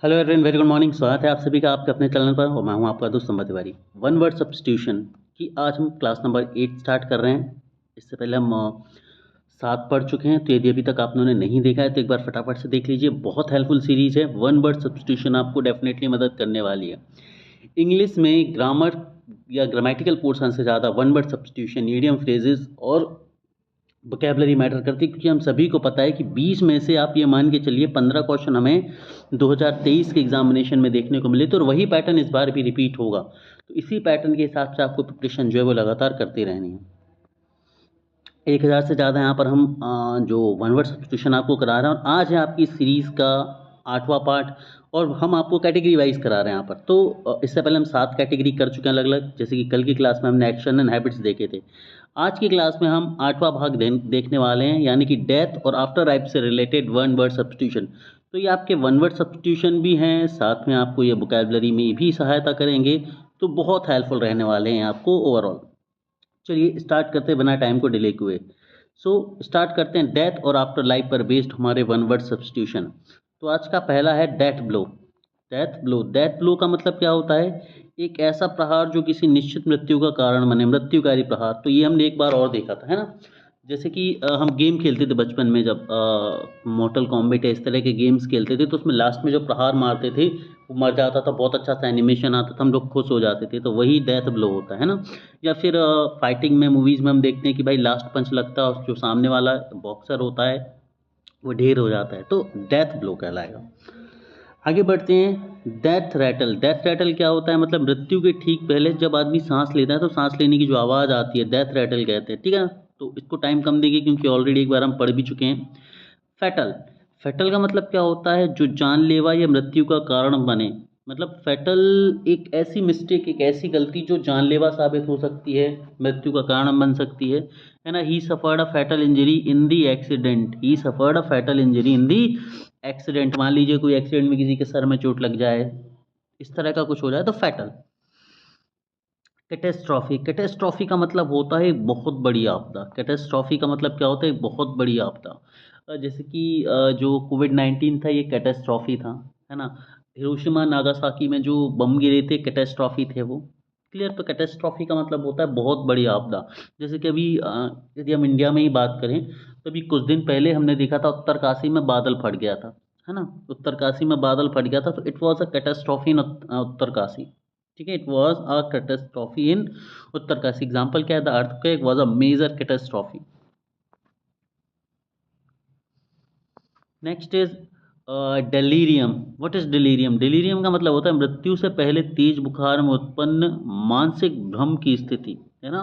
Hello everyone, very good morning. स्वागत है आप सभी का आपके अपने चैनल पर और मैं हूं आपका दोस्त Samba Tiwari. One word substitution की आज हम क्लास नंबर 8 स्टार्ट कर रहे हैं। इससे पहले हम 7 पढ़ चुके हैं, तो यदि अभी तक आपने नहीं देखा है तो एक बार फटाफट से देख लीजिए। बहुत हेल्पफुल सीरीज़ है। वन वर्ड सब्स्टिट्यूशन आपको डेफिनेटली मदद करने वाली है। इंग्लिश में ग्रामर या ग्रामेटिकल पोर्शन से ज़्यादा one word substitution, idiom, phrases और वोकैबलरी मैटर करती है, क्योंकि हम सभी को पता है कि 20 में से आप ये मान के चलिए 15 क्वेश्चन हमें 2023 के एग्जामिनेशन में देखने को मिले थे और वही पैटर्न इस बार भी रिपीट होगा। तो इसी पैटर्न के हिसाब से आपको प्रिपरेशन जो है वो लगातार करती रहनी है। 1000 से ज़्यादा यहाँ पर हम जो वन वर्ड सब्स्टिट्यूशन आपको करा रहे हैं, और आज है आपकी सीरीज़ का 8वां पार्ट और हम आपको कैटेगरी वाइज करा रहे हैं यहाँ पर। तो इससे पहले हम 7 कैटेगरी कर चुके हैं अलग अलग, जैसे कि कल की क्लास में हमने एक्शन एंड हैबिट्स देखे थे। आज की क्लास में हम 8वां भाग देखने वाले हैं, यानी कि डेथ और आफ्टर लाइफ से रिलेटेड वन वर्ड सब्स्टिट्यूशन। तो ये आपके वन वर्ड सब्स्टिट्यूशन भी हैं, साथ में आपको ये वोकैबलरी में भी सहायता करेंगे, तो बहुत हेल्पफुल रहने वाले हैं आपको ओवरऑल। चलिए स्टार्ट करते हैं बिना टाइम को डिले हुए। स्टार्ट करते हैं डेथ और आफ्टर लाइफ पर बेस्ड हमारे वन वर्ड सब्स्टिट्यूशन। तो आज का पहला है डेथ ब्लो। डेथ ब्लो का मतलब क्या होता है? एक ऐसा प्रहार जो किसी निश्चित मृत्यु का कारण बने, मृत्युकारी प्रहार। तो ये हमने एक बार और देखा था, है ना। जैसे कि हम गेम खेलते थे बचपन में, जब मोर्टल कॉम्बैट इस तरह के गेम्स खेलते थे, तो उसमें लास्ट में जो प्रहार मारते थे वो मर जाता था, बहुत अच्छा सा एनिमेशन आता था, हम लोग खुश हो जाते थे। तो वही डेथ ब्लो होता है ना। या फिर फाइटिंग में, मूवीज़ में हम देखते हैं कि भाई लास्ट पंच लगता है और जो सामने वाला बॉक्सर होता है वो ढेर हो जाता है, तो डेथ ब्लो कहलाएगा। आगे बढ़ते हैं। डेथ रैटल क्या होता है? मतलब मृत्यु के ठीक पहले जब आदमी सांस लेता है तो सांस लेने की जो आवाज़ आती है, डेथ रैटल कहते हैं, ठीक है ना। तो इसको टाइम कम देगी क्योंकि ऑलरेडी एक बार हम पढ़ भी चुके हैं। फैटल फैटल का मतलब क्या होता है? जो जानलेवा या मृत्यु का कारण बने। मतलब फैटल एक ऐसी मिस्टेक, एक ऐसी गलती जो जानलेवा साबित हो सकती है, मृत्यु का कारण बन सकती है ना। ही suffered a fatal injury in the accident. He suffered a fatal injury in the accident. मान लीजिए कोई एक्सीडेंट में किसी के सर में चोट लग जाए, इस तरह का कुछ हो जाए तो फैटल। कैटेस्ट्रॉफी का मतलब होता है एक बहुत बड़ी आपदा। कैटेस्ट्रॉफी का मतलब क्या होता है? एक बहुत बड़ी आपदा। जैसे कि जो कोविड-19 था, ये कैटेस्ट्रॉफी था, है ना। हिरोशिमा नागासाकी में जो बम गिरे थे, कैटेस्ट्रॉफी थे वो। क्लियर? तो कैटेस्ट्रॉफी का मतलब होता है बहुत बड़ी आपदा। जैसे कि अभी यदि हम इंडिया में ही बात करें, तो अभी कुछ दिन पहले हमने देखा था उत्तरकाशी में बादल फट गया था, है ना। उत्तरकाशी में बादल फट गया था, तो it was a catastrophe in Uttarkashi. ठीक है, it was a catastrophe in Uttarkashi. Example क्या है? The earthquake was a major catastrophe. Next is delirium. What is delirium? Delirium का मतलब होता है मृत्यु से पहले तेज बुखार में उत्पन्न मानसिक भ्रम की स्थिति, है ना।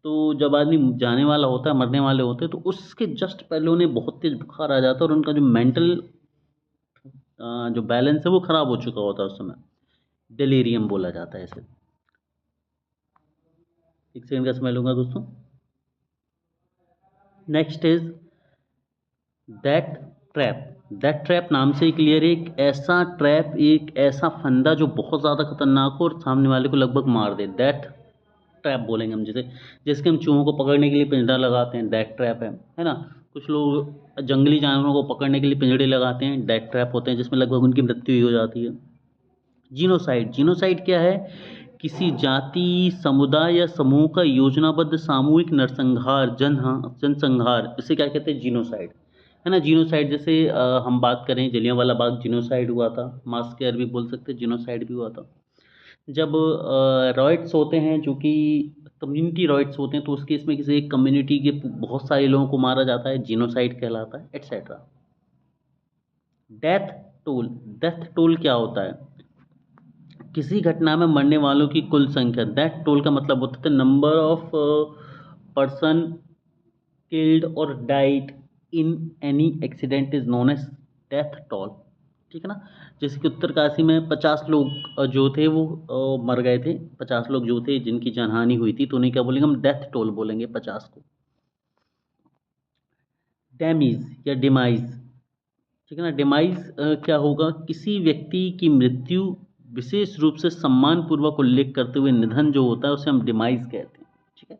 तो जब आदमी जाने वाला होता है, मरने वाले होते हैं, तो उसके जस्ट पहले उन्हें बहुत तेज बुखार आ जाता है और उनका जो मेंटल जो बैलेंस है वो खराब हो चुका होता है उस समय। डेलीरियम बोला जाता है इसे। एक सेकंड का समय लूंगा दोस्तों। Next is that trap. That trap नाम से ही क्लियर है, एक ऐसा ट्रैप, एक ऐसा फंदा जो बहुत ज़्यादा खतरनाक हो और सामने वाले को लगभग मार दे। दैट ट्रैप बोलेंगे हम जिसे। जैसे कि हम चूहों को पकड़ने के लिए पिंजरा लगाते हैं, दैट ट्रैप है ना। कुछ लोग जंगली जानवरों को पकड़ने के लिए पिंजरे लगाते हैं, दैट ट्रैप होते हैं, जिसमें लगभग उनकी मृत्यु ही हो जाती है। जीनोसाइड क्या है? किसी जाति, समुदाय या समूह का योजनाबद्ध सामूहिक नरसंहार, जनसंहार, इसे क्या कहते हैं? जीनोसाइड, है ना। जीनोसाइड जैसे हम बात करें, जलियांवाला बाग जीनोसाइड हुआ था, मास केयर भी बोल सकते हैं, जीनोसाइड भी हुआ था। जब रॉयट्स होते हैं, जो कि कम्युनिटी रॉयट्स होते हैं, तो उस केस में किसी एक कम्युनिटी के बहुत सारे लोगों को मारा जाता है, जीनोसाइड कहलाता है, etcetera. Death toll. Death toll क्या होता है? किसी घटना में मरने वालों की कुल संख्या। दैट टोल का मतलब होता है नंबर ऑफ पर्सन किल्ड और died in any accident is known as death toll. ठीक है ना। जैसे कि उत्तरकाशी में 50 लोग जो थे वो मर गए थे, 50 लोग जो थे जिनकी जानहानि हुई थी, तो उन्हें क्या बोलेंगे? हम डेथ टोल बोलेंगे 50 को। डैमीज या डिमाइज। ठीक है ना। डिमाइज क्या होगा? किसी व्यक्ति की मृत्यु, विशेष रूप से सम्मान पूर्वक उल्लेख करते हुए निधन जो होता है, उसे हम डिमाइज कहते हैं। ठीक है।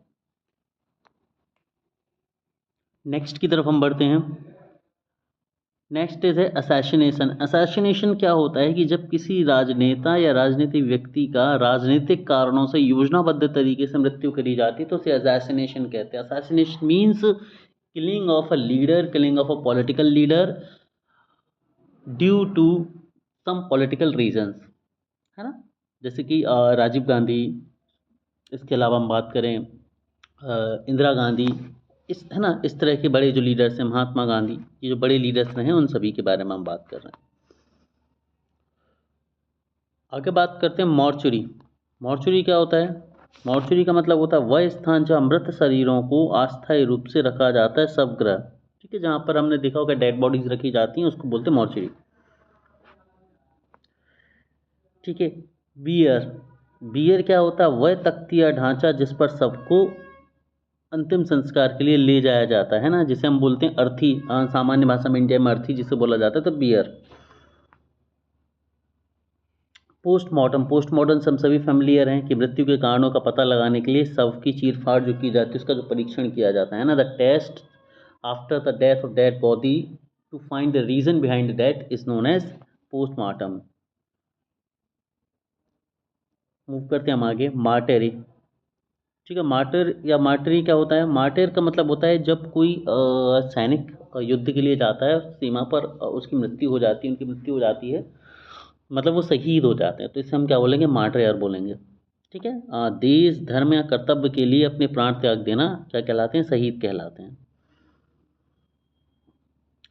नेक्स्ट की तरफ हम बढ़ते हैं। नेक्स्ट इज है असैसिनेशन। असैसिनेशन क्या होता है कि जब किसी राजनेता या राजनीतिक व्यक्ति का राजनीतिक कारणों से योजनाबद्ध तरीके से मृत्यु करी जाती है तो उसे असैसिनेशन कहते हैं। Assassination means killing of a leader, killing of a political leader due to some political reasons, है ना। जैसे कि राजीव गांधी, इसके अलावा हम बात करें इंदिरा गांधी, इस है ना, इस तरह के बड़े जो लीडर्स हैं, महात्मा गांधी, ये जो बड़े लीडर्स रहे हैं उन सभी के बारे में हम बात कर रहे हैं। आगे बात करते हैं मॉर्चुरी। मॉर्चुरी क्या होता है? मॉर्चुरी का मतलब होता है वह स्थान जहाँ मृत शरीरों को अस्थायी रूप से रखा जाता है, शवगृह। ठीक है, जहाँ पर हमने देखा होगा डेड बॉडीज रखी जाती हैं उसको बोलते हैं मॉर्चुरी। ठीक है। बियर, बियर क्या होता है? वह तख्ती या ढांचा जिस पर सबको अंतिम संस्कार के लिए ले जाया जाता है ना, जिसे हम बोलते हैं अर्थी, सामान्य भाषा में इंडिया में अर्थी जिसे बोला जाता है, तो बियर। पोस्टमार्टम, पोस्टमार्टम से हम सभी फेमिलियर हैं कि मृत्यु के कारणों का पता लगाने के लिए शव की चीरफाड़ जो की जाती है उसका जो परीक्षण किया जाता है ना, the test after the death of dead body to find the reason behind the death is known as postmortem. Move करते हैं हम आगे, मार्टेरी। ठीक है, मार्टर या मार्टरी क्या होता है? मार्टर का मतलब होता है जब कोई सैनिक युद्ध के लिए जाता है, सीमा पर उसकी मृत्यु हो जाती है, उनकी मृत्यु हो जाती है, मतलब वो शहीद हो जाते हैं, तो इसे हम क्या बोलेंगे? मार्टयर बोलेंगे। ठीक है। देश, धर्म या कर्तव्य के लिए अपने प्राण त्याग देना क्या कहलाते हैं? शहीद कहलाते हैं।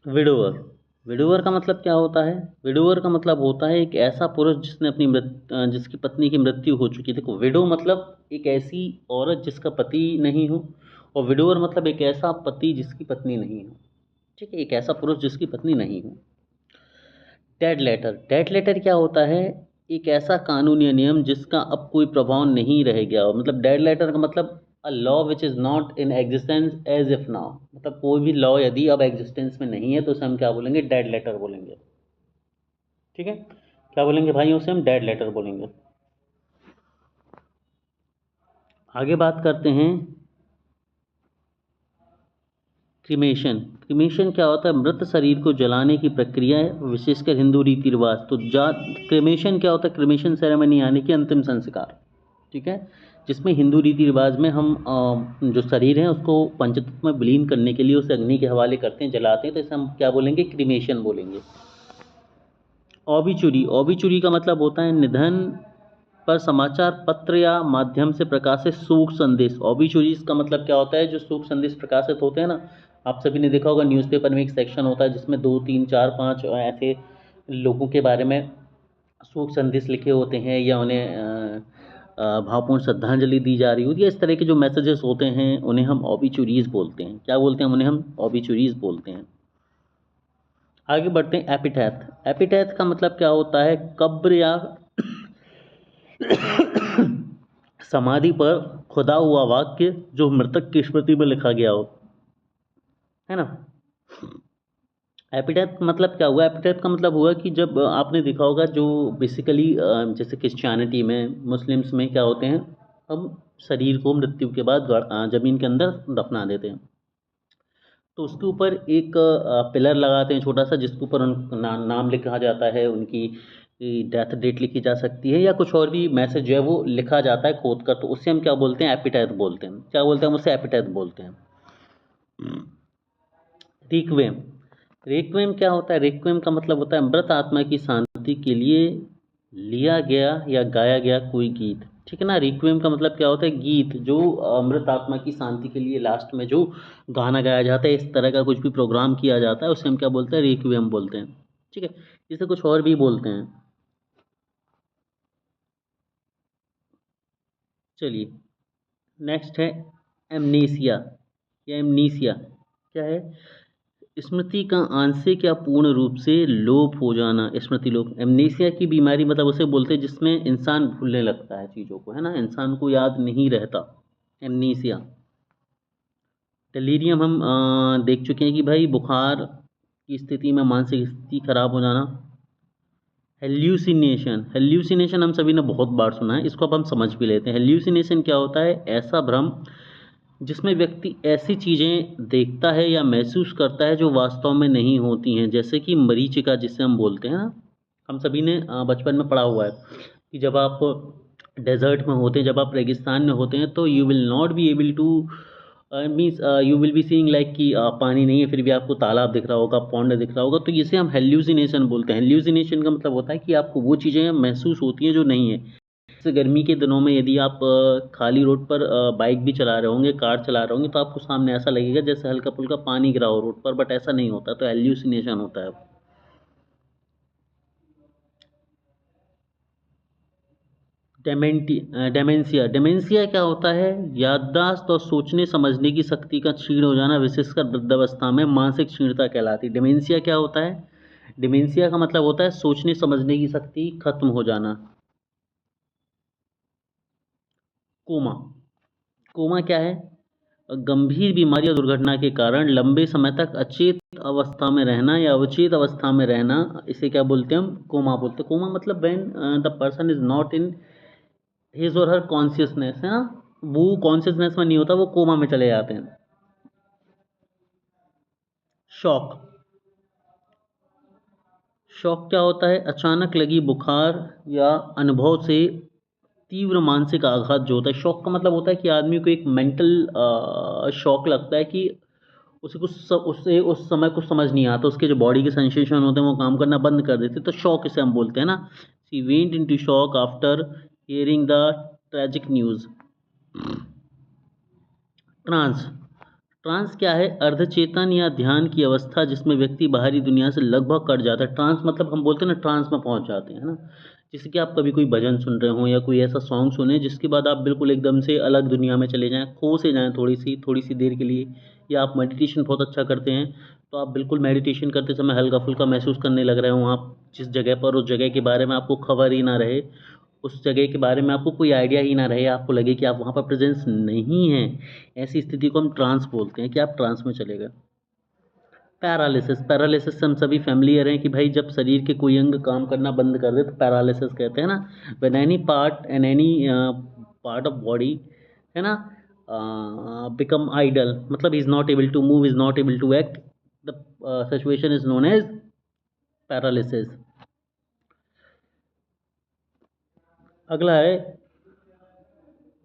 विडोवर, विडोवर का मतलब क्या होता है? विडोवर का मतलब होता है एक ऐसा पुरुष जिसने अपनी जिसकी पत्नी की मृत्यु हो चुकी है। देखो, विडो मतलब एक ऐसी औरत जिसका पति नहीं हो, और विडोवर मतलब एक ऐसा पति जिसकी पत्नी नहीं हो। ठीक है, एक ऐसा पुरुष जिसकी पत्नी नहीं हो। डेड लेटर, डेड लेटर क्या होता है? एक ऐसा कानून या नियम जिसका अब कोई प्रभाव नहीं रह गया हो। मतलब डेड लेटर का मतलब a law which is not in existence as if now, मतलब कोई भी लॉ यदि अब एग्जिस्टेंस में नहीं है तो उसे हम क्या बोलेंगे? डेड लेटर बोलेंगे। ठीक है, क्या बोलेंगे भाई? उसे हम डेड लेटर बोलेंगे। आगे बात करते हैं क्रिमेशन। क्रिमेशन क्या होता है? मृत शरीर को जलाने की प्रक्रिया है, विशेषकर हिंदू रीति रिवाज। तो जा क्रिमेशन क्या होता है? क्रिमेशन सेरेमनी यानी कि अंतिम संस्कार। ठीक है, जिसमें हिंदू रीति रिवाज में हम जो शरीर है उसको पंचतत्व में विलीन करने के लिए उसे अग्नि के हवाले करते हैं, जलाते हैं, तो इसे हम क्या बोलेंगे? क्रिमेशन बोलेंगे। ऑबिचुरी, ऑबिचुरी का मतलब होता है निधन पर समाचार पत्र या माध्यम से प्रकाशित शोक संदेश। ऑबिचुरीज का मतलब क्या होता है? जो शोक संदेश प्रकाशित होते हैं ना, आप सभी ने देखा होगा न्यूज़पेपर में एक सेक्शन होता है जिसमें 2 3 4 5 ऐसे लोगों के बारे में शोक संदेश लिखे होते हैं, या उन्हें भावपूर्ण श्रद्धांजलि दी जा रही होती है। इस तरह के जो मैसेजेस होते हैं उन्हें हम ऑबिचुरीज बोलते हैं। क्या बोलते हैं? उन्हें हम ऑबिचुरीज बोलते हैं। आगे बढ़ते हैं एपिटैथ। एपिटैथ का मतलब क्या होता है? कब्र या समाधि पर खुदा हुआ वाक्य जो मृतक की स्मृति में लिखा गया हो, है ना। एपिटैथ मतलब क्या हुआ? एपिटैथ का मतलब हुआ कि जब आपने देखा होगा जो बेसिकली जैसे क्रिश्चियनिटी में, मुस्लिम्स में क्या होते हैं, हम शरीर को मृत्यु के बाद जमीन के अंदर दफना देते हैं, तो उसके ऊपर एक पिलर लगाते हैं छोटा सा, जिसके ऊपर नाम लिखा जाता है, उनकी डेथ डेट लिखी जा सकती है, या कुछ और भी मैसेज जो है वो लिखा जाता है खोद कर, तो उससे हम क्या बोलते हैं? एपिटैथ बोलते हैं। क्या बोलते हैं? हम उससे एपिटैथ बोलते हैं। रिक्वेम, रिक्वेम क्या होता है? रिक्वेम का मतलब होता है मृत आत्मा की शांति के लिए लिया गया या गाया गया कोई गीत। ठीक है ना। रिक्वेम का मतलब क्या होता है? गीत जो मृत आत्मा की शांति के लिए लास्ट में जो गाना गाया जाता है, इस तरह का कुछ भी प्रोग्राम किया जाता है उसे हम क्या बोलते हैं? रिक्वेम बोलते हैं। ठीक है, इसे कुछ और भी बोलते हैं। चलिए, नेक्स्ट है एमनीसिया या एमनीसिया। क्या है? स्मृति का आंशिक या पूर्ण रूप से लोप हो जाना, स्मृति लोप। एमनेसिया की बीमारी मतलब उसे बोलते हैं जिसमें इंसान भूलने लगता है चीज़ों को, है ना, इंसान को याद नहीं रहता, एमनेसिया। डेलीरियम हम देख चुके हैं कि भाई बुखार की स्थिति में मानसिक स्थिति खराब हो जाना। हेल्यूसिनेशन, हेल्यूसिनेशन हम सभी ने बहुत बार सुना है, इसको अब हम समझ भी लेते हैं। हेल्यूसिनेशन क्या होता है? ऐसा भ्रम जिसमें व्यक्ति ऐसी चीज़ें देखता है या महसूस करता है जो वास्तव में नहीं होती हैं, जैसे कि मरीचिका जिसे हम बोलते हैं ना, हम सभी ने बचपन में पढ़ा हुआ है कि जब आप डेजर्ट में होते हैं, जब आप रेगिस्तान में होते हैं, तो you will not be able two means you will be seeing like कि पानी नहीं है फिर भी आपको तालाब दिख रहा होगा, पॉन्ड दिख रहा होगा, तो इसे हम हेल्यूसिनेशन बोलते हैं। हेल्यूसिनेशन का मतलब होता है कि आपको वो चीज़ें महसूस होती हैं जो नहीं है। जैसे गर्मी के दिनों में यदि आप खाली रोड पर बाइक भी चला रहे होंगे, कार चला रहे होंगे, तो आपको सामने ऐसा लगेगा जैसे हल्का फुल्का पानी गिरा हो रोड पर, बट ऐसा नहीं होता, तो हेल्यूसिनेशन होता है। डेमेंशिया, डेमेंशिया क्या होता है? याददाश्त और सोचने समझने की शक्ति का क्षीण हो जाना, विशेषकर वृद्धावस्था में मानसिक क्षीणता कहलाती है। डेमेंशिया क्या होता है? डिमेंशिया का मतलब होता है सोचने समझने की शक्ति खत्म हो जाना। कोमा, कोमा क्या है? गंभीर बीमारी या दुर्घटना के कारण लंबे समय तक अचेत अवस्था में रहना या अवचेत अवस्था में रहना, इसे क्या बोलते हैं? हम कोमा बोलते हैं। कोमा मतलब when the person is not in his और हर कॉन्शियसनेस, है ना, वो कॉन्शियसनेस में नहीं होता, वो कोमा में चले जाते हैं। शॉक, शॉक क्या होता है? अचानक लगी बुखार या अनुभव से तीव्र मानसिक आघात जो होता है। शॉक का मतलब होता है कि आदमी को एक मेंटल शॉक लगता है कि उसे उससे उस समय कुछ समझ नहीं आता, उसके जो बॉडी के सेंसेशन होते हैं वो काम करना बंद कर देते हैं, तो शॉक इसे हम बोलते हैं ना। She went into shock after hearing the tragic news. Trance, trance क्या है? अर्धचेतन या ध्यान की अवस्था जिसमें व्यक्ति बाहरी दुनिया से लगभग कट जाता है। ट्रांस मतलब हम बोलते हैं ना, ट्रांस में पहुंच जाते हैं, है ना। जैसे कि आप कभी कोई भजन सुन रहे हो या कोई ऐसा सॉन्ग सुने जिसके बाद आप बिल्कुल एकदम से अलग दुनिया में चले जाएं, खो से जाएं थोड़ी सी देर के लिए, या आप मेडिटेशन बहुत अच्छा करते हैं, तो आप बिल्कुल मेडिटेशन करते समय हल्का फुल्का महसूस करने लग रहे हो, आप जिस जगह पर, उस जगह के बारे में आपको खबर ही ना रहे, उस जगह के बारे में आपको कोई आइडिया ही ना रहे, आपको लगे कि आप वहाँ पर प्रेजेंस नहीं हैं, ऐसी स्थिति को हम ट्रांस बोलते हैं, कि आप ट्रांस में चले गए। पैरालिसिस, पैरालिसिस से हम सभी फैमिलियर हैं कि भाई जब शरीर के कोई अंग काम करना बंद कर दे तो पैरालिसिस कहते हैं ना। When any part and any part of body, है ना, बिकम आइडल, मतलब is not able to move, is not able to act, the situation is known as paralysis. अगला है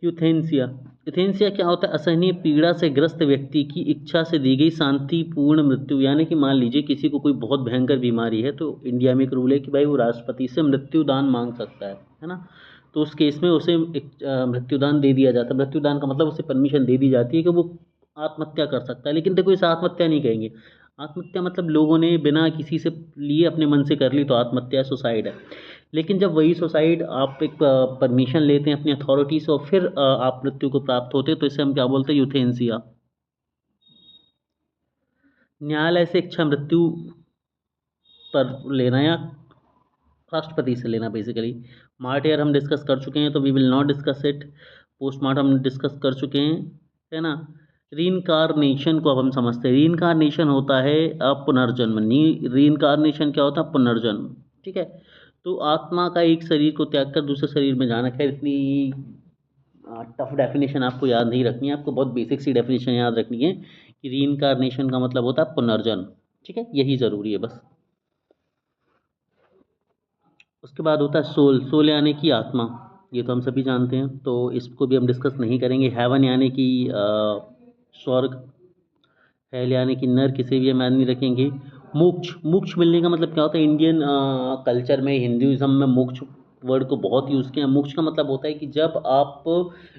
यूथेंसिया। यूथेंसिया क्या होता है? असहनीय पीड़ा से ग्रस्त व्यक्ति की इच्छा से दी गई शांतिपूर्ण मृत्यु, यानी कि मान लीजिए किसी को कोई बहुत भयंकर बीमारी है, तो इंडिया में एक रूल है कि भाई वो राष्ट्रपति से मृत्युदान मांग सकता है ना। तो उस केस में उसे एक मृत्युदान दे दिया जाता है। मृत्युदान का मतलब उसे परमिशन दे दी जाती है कि वो आत्महत्या कर सकता है। लेकिन देखो, इसे आत्महत्या नहीं कहेंगे। आत्महत्या मतलब लोगों ने बिना किसी से लिए अपने मन से कर ली तो आत्महत्या, सुसाइड है। लेकिन जब वही सुसाइड आप एक परमिशन लेते हैं अपनी अथॉरिटी से और फिर आप मृत्यु को प्राप्त होते हैं, तो इसे हम क्या बोलते हैं? यूथेंसिया। न्यायालय से इच्छा मृत्यु पर लेना या राष्ट्रपति से लेना बेसिकली। मार्टियर हम डिस्कस कर चुके हैं, तो we will not discuss it. Postmortem discuss कर चुके हैं, है ना। रीइंकारनेशन को अब हम समझते हैं। रीइंकारनेशन होता है पुनर्जन्म। नी रीइंकारनेशन क्या होता है? पुनर्जन्म, ठीक है। तो आत्मा का एक शरीर को त्याग कर दूसरे शरीर में जाना। खैर इतनी टफ डेफिनेशन आपको याद नहीं रखनी है, आपको बहुत बेसिक सी डेफिनेशन याद रखनी है कि रीइंकारनेशन का मतलब होता है पुनर्जन्म, ठीक है, यही ज़रूरी है बस। उसके बाद होता है सोल, सोल यानी कि आत्मा, ये तो हम सभी जानते हैं, तो इसको भी हम डिस्कस नहीं करेंगे। हेवन यानी कि स्वर्ग, हेल यानी कि नर, किसी भी हम याद नहीं रखेंगे। मोक्ष, मोक्ष मिलने का मतलब क्या होता है? इंडियन कल्चर में, हिंदुइज्म में मोक्ष वर्ड को बहुत यूज़ किया। मोक्ष का मतलब होता है कि जब आप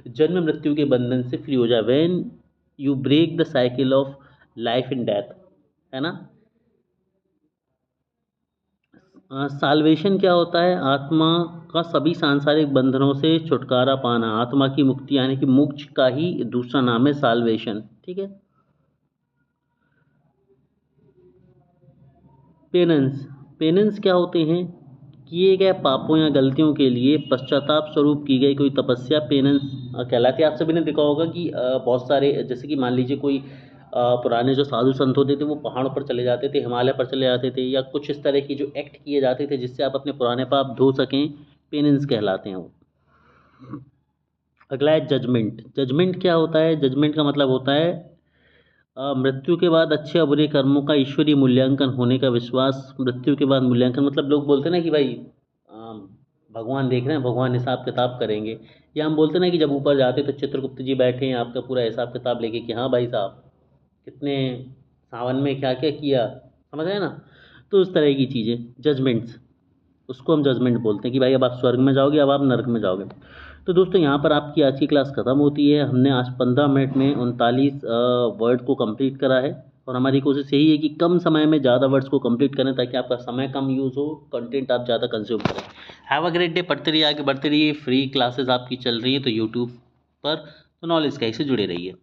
जन्म मृत्यु के बंधन से फ्री हो जाए, when you break the cycle of life and death, है ना। साल्वेशन क्या होता है? आत्मा का सभी सांसारिक बंधनों से छुटकारा पाना, आत्मा की मुक्ति, यानी कि मोक्ष का ही दूसरा नाम है साल्वेशन, ठीक है। पेनेंस, पेनेंस क्या होते हैं? किए गए पापों या गलतियों के लिए पश्चाताप स्वरूप की गई कोई तपस्या पेनेंस कहलाती है। आप सभी ने देखा होगा कि बहुत सारे, जैसे कि मान लीजिए कोई पुराने जो साधु संत होते थे वो पहाड़ों पर चले जाते थे, हिमालय पर चले जाते थे, या कुछ इस तरह की जो एक्ट किए जाते थे जिससे आप अपने पुराने पाप धो सकें, पेनेंस कहलाते हैं वो। अगला है जजमेंट। जजमेंट क्या होता है? जजमेंट का मतलब होता है मृत्यु के बाद अच्छे और बुरे कर्मों का ईश्वरीय मूल्यांकन होने का विश्वास। मृत्यु के बाद मूल्यांकन मतलब लोग बोलते हैं ना कि भाई भगवान देख रहे हैं, भगवान हिसाब किताब करेंगे। या हम बोलते हैं ना कि जब ऊपर जाते तो चित्रगुप्त जी बैठे हैं आपका पूरा हिसाब किताब लेके कि हाँ भाई साहब कितने सावन में क्या क्या किया, समझ रहे हैं ना। तो उस तरह की चीज़ें जजमेंट्स, उसको हम जजमेंट बोलते हैं कि भाई अब आप स्वर्ग में जाओगे, अब आप नरक में जाओगे। तो दोस्तों यहाँ पर आपकी आज की क्लास ख़त्म होती है। हमने आज 15 मिनट में 39 वर्ड को कंप्लीट करा है और हमारी कोशिश यही है कि कम समय में ज़्यादा वर्ड्स को कंप्लीट करें ताकि आपका समय कम यूज़ हो, कंटेंट आप ज़्यादा कंज्यूम करें। Have a great day. पढ़ते रहिए, आगे बढ़ते रहिए। फ्री क्लासेस आपकी चल रही है तो यूट्यूब पर, तो नॉलेज कैसे जुड़े रहिए।